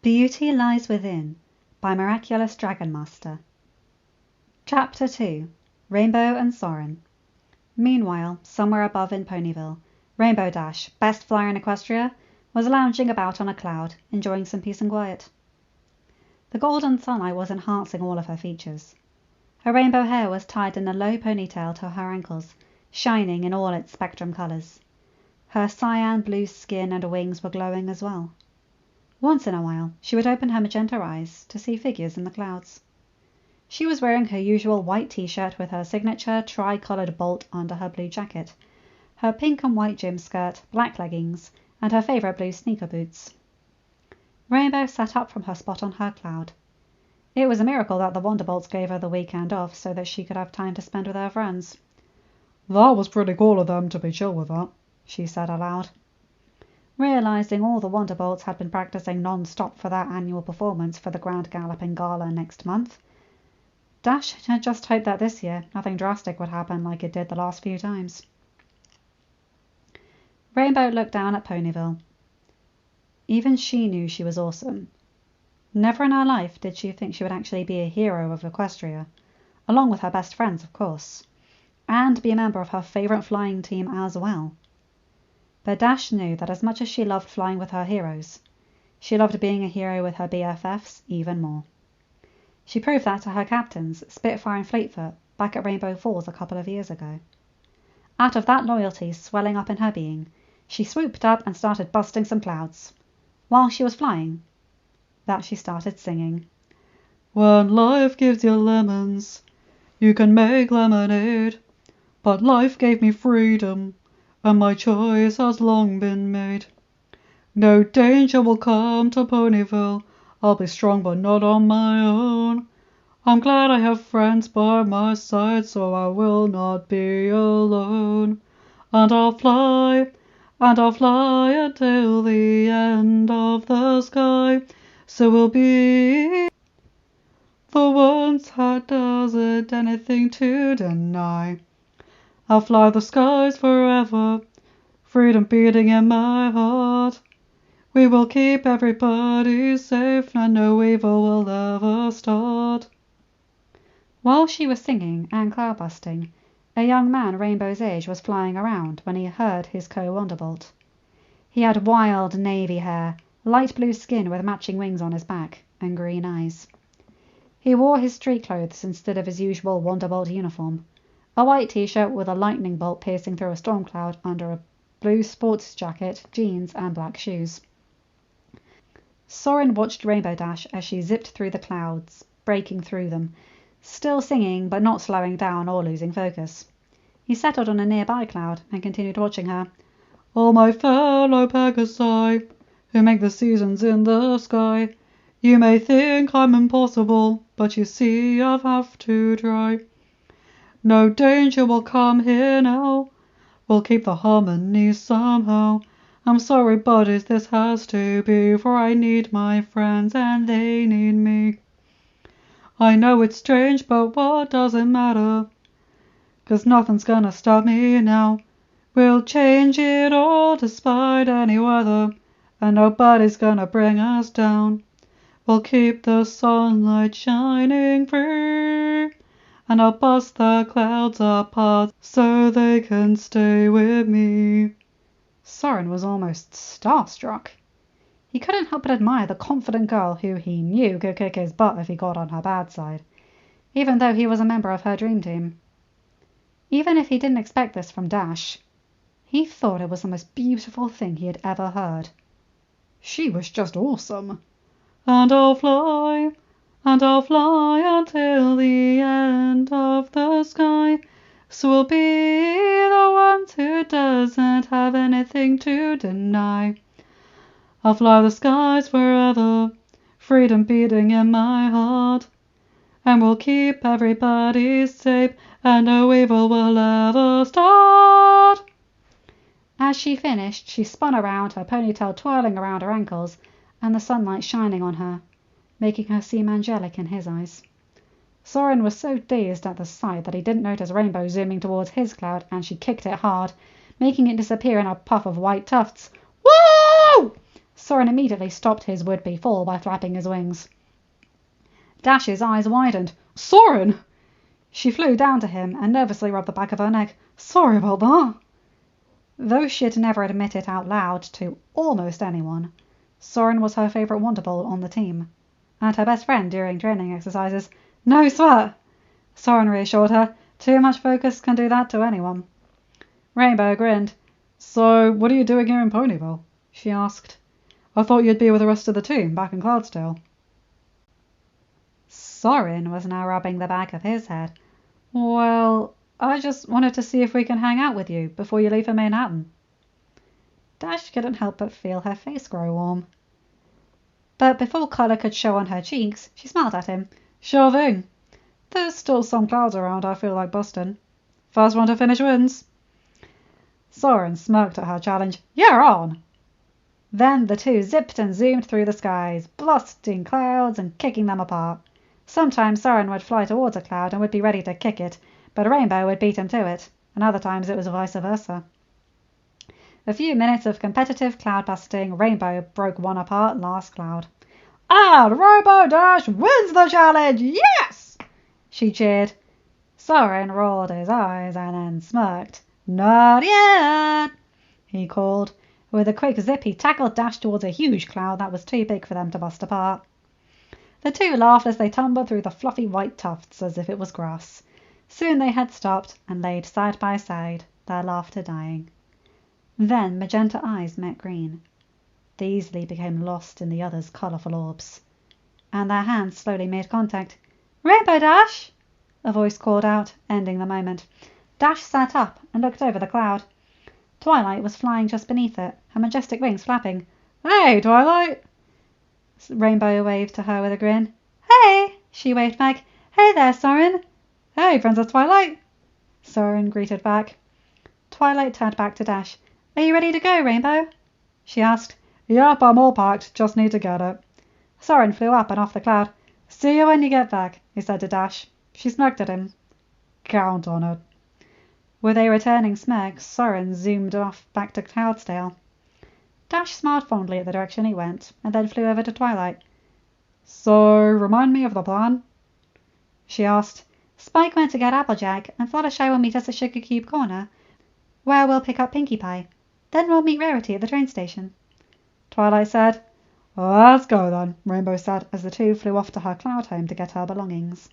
Beauty Lies Within by MiraculousDragonMaster. Chapter 2. Rainbow and Soren. Meanwhile, somewhere above in Ponyville, Rainbow Dash, best flyer in Equestria, was lounging about on a cloud, enjoying some peace and quiet. The golden sunlight was enhancing all of her features. Her rainbow hair was tied in a low ponytail to her ankles, shining in all its spectrum colours. Her cyan blue skin and wings were glowing as well. Once in a while she would open her magenta eyes to see figures in the clouds. She was wearing her usual white t-shirt with her signature tri-coloured bolt under her blue jacket, her pink and white gym skirt, black leggings, and her favourite blue sneaker boots. Rainbow sat up from her spot on her cloud. It was a miracle that the Wonderbolts gave her the weekend off so that she could have time to spend with her friends. "That was pretty cool of them to be chill with that," she said aloud. Realising all the Wonderbolts had been practising non-stop for their annual performance for the Grand Galloping Gala next month, Dash had just hoped that this year nothing drastic would happen like it did the last few times. Rainbow looked down at Ponyville. Even she knew she was awesome. Never in her life did she think she would actually be a hero of Equestria, along with her best friends, of course, and be a member of her favourite flying team as well. But Dash knew that as much as she loved flying with her heroes, she loved being a hero with her BFFs even more. She proved that to her captains, Spitfire and Fleetfoot, back at Rainbow Falls a couple of years ago. Out of that loyalty swelling up in her being, she swooped up and started busting some clouds. While she was flying, that she started singing. "When life gives you lemons, you can make lemonade. But life gave me freedom, and my choice has long been made. No danger will come to Ponyville, I'll be strong but not on my own. I'm glad I have friends by my side, so I will not be alone. And I'll fly until the end of the sky, so we'll be the ones that doesn't anything to deny. I'll fly the skies forever, freedom beating in my heart. We will keep everybody safe, and no evil will ever start." While she was singing and cloud busting, a young man Rainbow's age was flying around when he heard his co-Wonderbolt. He had wild navy hair, light blue skin with matching wings on his back, and green eyes. He wore his street clothes instead of his usual Wonderbolt uniform, a white t-shirt with a lightning bolt piercing through a storm cloud under a blue sports jacket, jeans, and black shoes. Soren watched Rainbow Dash as she zipped through the clouds, breaking through them, still singing but not slowing down or losing focus. He settled on a nearby cloud and continued watching her. "All my fellow Pegasi, who make the seasons in the sky, you may think I'm impossible, but you see I've have to try. No danger will come here now, we'll keep the harmony somehow. I'm sorry, buddies, this has to be, for I need my friends and they need me. I know it's strange, but what does it matter? 'Cause nothing's gonna stop me now. We'll change it all despite any weather, and nobody's gonna bring us down. We'll keep the sunlight shining free, and I'll bust the clouds apart so they can stay with me." Soren was almost starstruck. He couldn't help but admire the confident girl who he knew could kick his butt if he got on her bad side, even though he was a member of her dream team. Even if he didn't expect this from Dash, he thought it was the most beautiful thing he had ever heard. She was just awesome. And I'll fly until the end of the sky, so we'll be the ones who doesn't have anything to deny. I'll fly the skies forever, freedom beating in my heart, and we'll keep everybody safe, and no evil will ever start. As she finished, she spun around, her ponytail twirling around her ankles, and the sunlight shining on her, making her seem angelic in his eyes. Soren was so dazed at the sight that he didn't notice Rainbow zooming towards his cloud, and she kicked it hard, making it disappear in a puff of white tufts. "Woo!" Soren immediately stopped his would-be fall by flapping his wings. Dash's eyes widened. Soren! She flew down to him and nervously rubbed the back of her neck. Sorry about that. Though she'd never admit it out loud to almost anyone, Soren was her favourite Wonderbolt on the team, and her best friend during training exercises. No sweat, Soren reassured her. Too much focus can do that to anyone. Rainbow grinned. So, what are you doing here in Ponyville? She asked. I thought you'd be with the rest of the team back in Cloudsdale. Soren was now rubbing the back of his head. Well, I just wanted to see if we can hang out with you before you leave for Manhattan. Dash couldn't help but feel her face grow warm. But before colour could show on her cheeks, she smiled at him. Sure thing. There's still some clouds around I feel like busting. First one to finish wins. Soren smirked at her challenge. You're on! Then the two zipped and zoomed through the skies, blasting clouds and kicking them apart. Sometimes Soren would fly towards a cloud and would be ready to kick it, but Rainbow would beat him to it, and other times it was vice versa. A few minutes of competitive cloud busting, Rainbow broke one apart last cloud. And Rainbow Dash wins the challenge! Yes! She cheered. Soren rolled his eyes and then smirked. Not yet, he called. With a quick zip, he tackled Dash towards a huge cloud that was too big for them to bust apart. The two laughed as they tumbled through the fluffy white tufts as if it was grass. Soon they had stopped and laid side by side, their laughter dying. Then magenta eyes met green. They easily became lost in the other's colourful orbs, and their hands slowly made contact. Rainbow Dash! A voice called out, ending the moment. Dash sat up and looked over the cloud. Twilight was flying just beneath it, her majestic wings flapping. Hey, Twilight! Rainbow waved to her with a grin. Hey! She waved back. Hey there, Soren! Hey, Princess Twilight! Soren greeted back. Twilight turned back to Dash. Are you ready to go, Rainbow? She asked. Yep, I'm all packed. Just need to get it. Soren flew up and off the cloud. See you when you get back, he said to Dash. She smirked at him. Count on it. With a returning smirk, Soren zoomed off back to Cloudsdale. Dash smiled fondly at the direction he went, and then flew over to Twilight. So, remind me of the plan? She asked. Spike went to get Applejack, and Fluttershy will meet us at Sugar Cube Corner, where we'll pick up Pinkie Pie. Then we'll meet Rarity at the train station. Twilight said. Let's go then, Rainbow said as the two flew off to her cloud home to get her belongings.